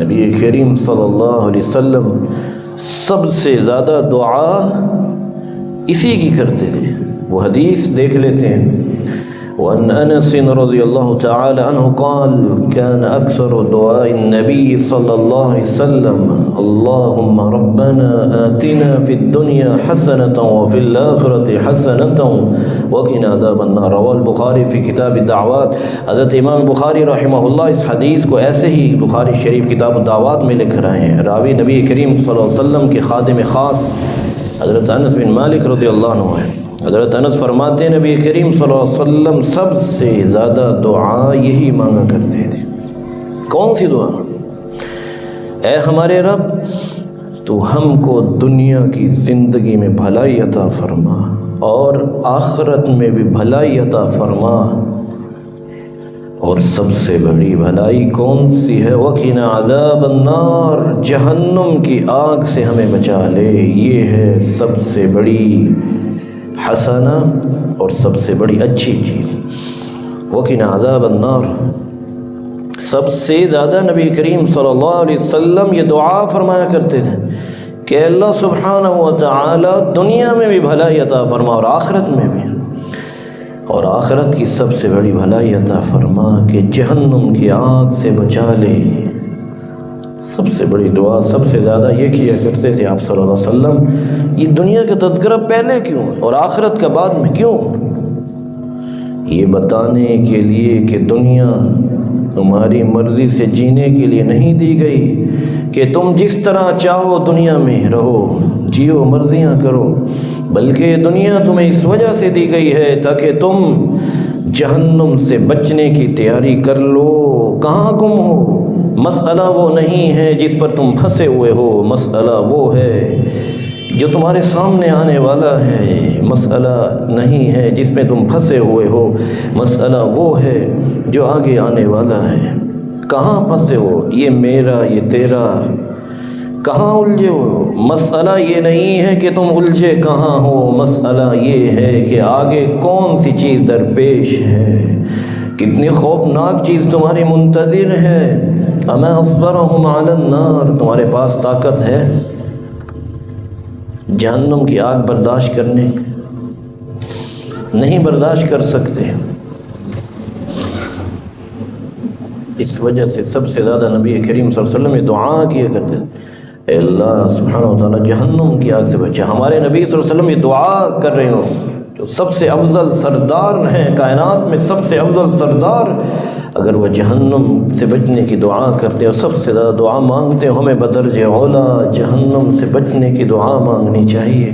نبی کریم صلی اللہ علیہ وسلم سب سے زیادہ دعا اسی کی کرتے تھے۔ وہ حدیث دیکھ لیتے ہیں، وَأَنْ أَنَسٍ رضی اللہ تعالی عنہ قال كان أكثر دعاء النبي صلی اللہ علیہ وسلم اللهم ربنا آتنا في الدنيا حسنة وفي الآخرة حسنة وقنا عذاب النار۔ رواه البخاری فی کتاب الدعوات۔ حضرت امام بخاری رحمہ اللہ اس حدیث کو ایسے ہی بخاری شریف کتاب الدعوات میں لکھ رہے ہیں۔ راوی نبی کریم صلی اللہ علیہ وسلم کے خادم خاص حضرت انس بن مالک رضی اللہ عنہ ہے۔ حضرت انس فرماتے ہیں نبی کریم صلی اللہ علیہ وسلم سب سے زیادہ دعا یہی مانگا کرتے تھے۔ کون سی دعا؟ اے ہمارے رب، تو ہم کو دنیا کی زندگی میں بھلائی عطا فرما اور آخرت میں بھی بھلائی عطا فرما، اور سب سے بڑی بھلائی کون سی ہے؟ وَقِنَا عَذَابَ النَّارِ، جہنم کی آگ سے ہمیں بچا لے۔ یہ ہے سب سے بڑی حسنہ اور سب سے بڑی اچھی چیز۔ وَقِنَا عَذَابَ النَّارِ، سب سے زیادہ نبی کریم صلی اللہ علیہ وسلم یہ دعا فرمایا کرتے تھے کہ اللہ سبحانہ و تعالی دنیا میں بھی بھلائی عطا فرما اور آخرت میں بھی، اور آخرت کی سب سے بڑی بھلائی عطا فرما کہ جہنم کی آگ سے بچا لے۔ سب سے بڑی دعا سب سے زیادہ یہ کیا کرتے تھے آپ صلی اللہ علیہ وسلم۔ یہ دنیا کا تذکرہ پہلے کیوں اور آخرت کا بعد میں کیوں؟ یہ بتانے کے لیے کہ دنیا تمہاری مرضی سے جینے کے لیے نہیں دی گئی کہ تم جس طرح چاہو دنیا میں رہو، جیو، مرضیاں کرو، بلکہ دنیا تمہیں اس وجہ سے دی گئی ہے تاکہ تم جہنم سے بچنے کی تیاری کر لو۔ کہاں گم ہو؟ مسئلہ وہ نہیں ہے جس پر تم پھنسے ہوئے ہو، مسئلہ وہ ہے جو تمہارے سامنے آنے والا ہے۔ مسئلہ نہیں ہے جس میں تم پھنسے ہوئے ہو، مسئلہ وہ ہے جو آگے آنے والا ہے۔ کہاں پھنسے ہو؟ یہ میرا، یہ تیرا، کہاں الجھے ہو؟ مسئلہ یہ نہیں ہے کہ تم الجھے کہاں ہو، مسئلہ یہ ہے کہ آگے کون سی چیز درپیش ہے، کتنی خوفناک چیز تمہاری منتظر ہے۔ اما اصبرهم علی النار، تمہارے پاس طاقت ہے جہنم کی آگ برداشت کرنے؟ نہیں برداشت کر سکتے۔ اس وجہ سے سب سے زیادہ نبی کریم صلی اللہ علیہ وسلم دعا کیا کرتے اے اللہ سبحانہ و تعالی جہنم کی آگ سے بچا۔ ہمارے نبی صلی اللہ علیہ وسلم یہ دعا کر رہے ہوں جو سب سے افضل سردار ہیں کائنات میں، سب سے افضل سردار، اگر وہ جہنم سے بچنے کی دعا کرتے اور سب سے زیادہ دعا مانگتے، ہمیں بدرجہ اولا جہنم سے بچنے کی دعا مانگنی چاہیے۔